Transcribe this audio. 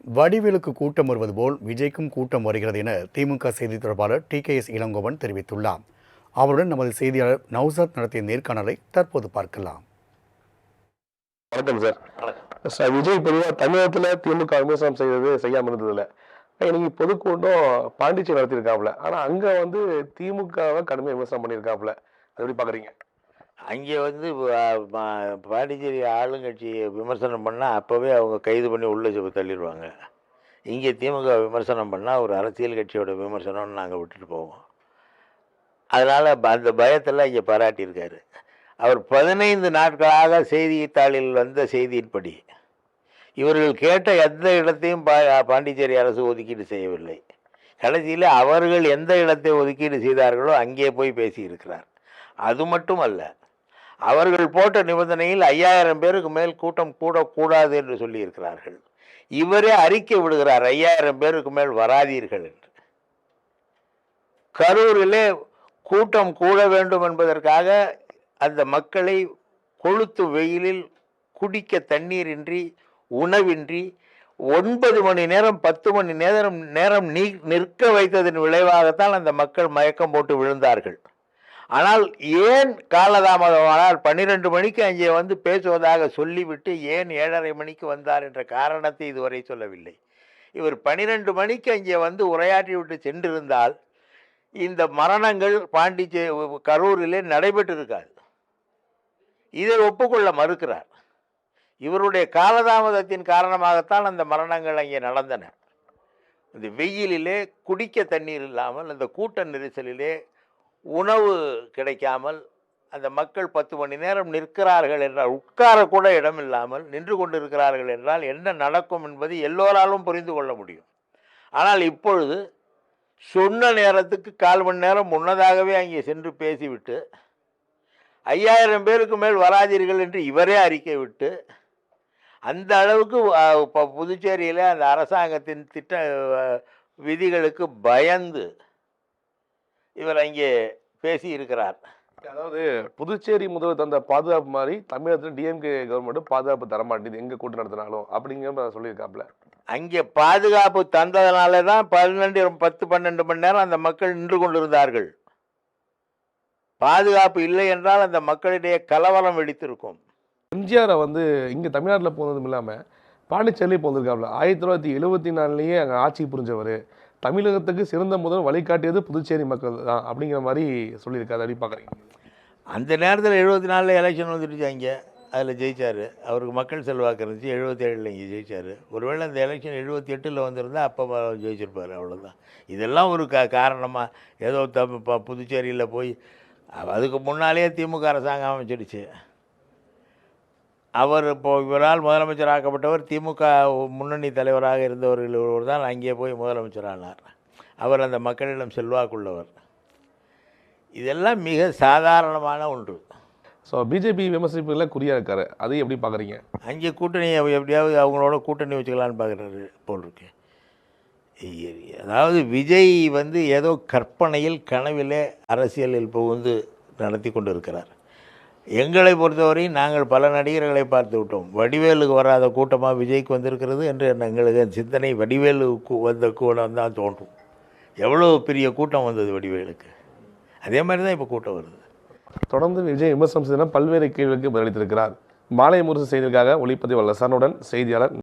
வடிவேலுக்கு கூட்டம் வருவது போல் விஜய்க்கும் கூட்டம் வருகிறது என திமுக செய்தி தொடர்பாளர் டிகேஎஸ் இளங்கோவன் தெரிவித்துள்ளார். அவருடன் நமது செய்தியாளர் நௌசாத் நடத்திய நேர்காணலை தற்போது பார்க்கலாம். வணக்கம் சார். விஜய் பொதுவாக தமிழகத்தில் திமுக விமர்சனம் செய்யாமல் இருந்ததில்ல. இன்னைக்கு பொதுக்கூட்டம் பாண்டிச்சேரி நடத்தியிருக்காப்புல. ஆனால் அங்கே திமுகவை கடுமையாக விமர்சனம் பண்ணியிருக்காப்புல. அது எப்படி பார்க்குறீங்க? அங்கே பாண்டிச்சேரி ஆளுங்கட்சியை விமர்சனம் பண்ணால் அப்போவே அவங்க கைது பண்ணி உள்ளே தள்ளிடுவாங்க. இங்கே திமுக விமர்சனம் பண்ணால் ஒரு அரசியல் கட்சியோட விமர்சனம்னு நாங்கள் விட்டுட்டு போவோம். அதனால் அந்த பயத்தெல்லாம் இங்கே பாராட்டியிருக்காரு. அவர் 15 நாட்களாக செய்தித்தாளில் வந்த செய்தியின்படி இவர்கள் கேட்ட எந்த இடத்தையும் பாண்டிச்சேரி அரசு ஒதுக்கீடு செய்யவில்லை. கடைசியில் அவர்கள் எந்த இடத்தை ஒதுக்கீடு செய்தார்களோ அங்கே போய் பேசியிருக்கிறார். அது மட்டுமல்ல, அவர்கள் போட்ட நிபந்தனையில் 5000 பேருக்கு மேல் கூட்டம் கூடக்கூடாது என்று சொல்லியிருக்கிறார்கள். இவரே அறிக்கை விடுகிறார், 5000 பேருக்கு மேல் வராதீர்கள் என்று. கரூரிலே கூட்டம் கூட வேண்டும் என்பதற்காக அந்த மக்களை கொளுத்து வெயிலில் குடிக்க தண்ணீரின்றி உணவின்றி 9 மணி நேரம் 10 மணி நேரம் நிற்க வைத்ததன் விளைவாகத்தான் அந்த மக்கள் மயக்கம் போட்டு விழுந்தார்கள். ஆனால் ஏன் காலதாமதமானால் 12 மணிக்கு அங்கே பேசுவதாக சொல்லிவிட்டு ஏன் 7:30 மணிக்கு வந்தார் என்ற காரணத்தை இதுவரை சொல்லவில்லை. இவர் 12 மணிக்கு அங்கே உரையாற்றி விட்டு சென்றிருந்தால் இந்த மரணங்கள் கரூரிலே நடைபெற்றிருக்காது. இதை ஒப்புக்கொள்ள மறுக்கிறார். இவருடைய காலதாமதத்தின் காரணமாகத்தான் அந்த மரணங்கள் அங்கே நடந்தன. இந்த வெயிலிலே குடிக்க தண்ணீர் இல்லாமல், அந்த கூட்ட நெரிசலிலே உணவு கிடைக்காமல் அந்த மக்கள் 10 மணி நேரம் நிற்கிறார்கள் என்றால், உட்காரக்கூட இடம் இல்லாமல் நின்று கொண்டிருக்கிறார்கள் என்றால் என்ன நடக்கும் என்பது எல்லோராலும் புரிந்து கொள்ள முடியும். ஆனால் இப்பொழுது சொன்ன நேரத்துக்கு 1/4 மணி நேரம் முன்னதாகவே அங்கே சென்று பேசிவிட்டு 5000 பேருக்கு மேல் வராதீர்கள் என்று இவரே அறிக்கை விட்டு, அந்த அளவுக்கு புதுச்சேரியில் அந்த அரசாங்கத்தின் திட்ட விதிகளுக்கு பயந்து இவர் அங்கே பேசி இருக்கிறார். அதாவது புதுச்சேரி முதல்வர் தந்த பாதுகாப்பு மாதிரி தமிழகத்தில் டிஎம்கே கவர்மெண்ட் பாதுகாப்பு தரமாட்டேது எங்க கூட்டம் நடத்தினாலும் அப்படிங்கிற சொல்லியிருக்காப்புல. அங்கே பாதுகாப்பு தந்ததுனால தான் 10-12 மணி நேரம் அந்த மக்கள் நின்று கொண்டிருந்தார்கள். பாதுகாப்பு இல்லை என்றால் அந்த மக்களிடையே கலவரம் வெடித்திருக்கும். எம்ஜிஆரை இங்கே தமிழ்நாட்டில் போனதும் இல்லாமல் பாண்டிச்சேரியிலே போந்திருக்காப்புல. 1974 அங்கே ஆட்சி புரிஞ்சவர். தமிழகத்துக்கு சிறந்த முதல் வழிகாட்டியது புதுச்சேரி மக்கள் தான் அப்படிங்கிற மாதிரி சொல்லியிருக்காரு. அப்படி பார்க்குறீங்க? அந்த நேரத்தில் 74 எலெக்ஷன் வந்துடுச்சு. அங்கே அதில் ஜெயித்தார். அவருக்கு மக்கள் செல்வாக்கு இருந்துச்சு. 77 இங்கே ஜெயித்தார். ஒருவேளை அந்த எலெக்ஷன் 78 வந்திருந்தால் அப்போ ஜெயிச்சிருப்பார். அவ்வளோதான். இதெல்லாம் ஒரு காரணமாக ஏதோ புதுச்சேரியில் போய் அதுக்கு முன்னாலே திமுக அரசாங்கம் அமைச்சிடுச்சு. அவர் இவரால் முதலமைச்சராக்கப்பட்டவர் திமுக முன்னணி தலைவராக இருந்தவர்கள் ஒருவர் தான் அங்கே போய் முதலமைச்சரானார். அவர் அந்த மக்களிடம் செல்வாக்குள்ளவர். இதெல்லாம் மிக சாதாரணமான ஒன்று. ஸோ பிஜேபி விமர்சிப்புகளில் குறியாக இருக்கார். அதை எப்படி பார்க்குறீங்க? அங்கே கூட்டணி எப்படியாவது அவங்களோட கூட்டணி வச்சுக்கலான்னு பார்க்குறாரு போல் இருக்கு. அதாவது விஜய் ஏதோ கற்பனையில் கனவிலே அரசியலில் புகுந்து நடத்தி கொண்டு இருக்கிறார். எங்களை பொறுத்தவரை நாங்கள் பல நடிகர்களை பார்த்து விட்டோம். வடிவேலுக்கு வராத கூட்டமாக விஜய்க்கு வந்திருக்கிறது என்று எங்களுக்கு சிந்தனை வடிவேலுக்கு வந்த கூட்டம் தான் தோன்றும். எவ்வளோ பெரிய கூட்டம் வந்தது வடிவேலுக்கு, அதே மாதிரி தான் இப்போ கூட்டம் வருது. தொடர்ந்து விஜய் விமர்சனம் செய்த பல்வேறு கேள்விகளுக்கு பதிலளித்திருக்கிறார். மாலை முரசு செய்திகளுக்காக ஒளிப்பதிவாளர் சரணுடன் செய்தியாளர்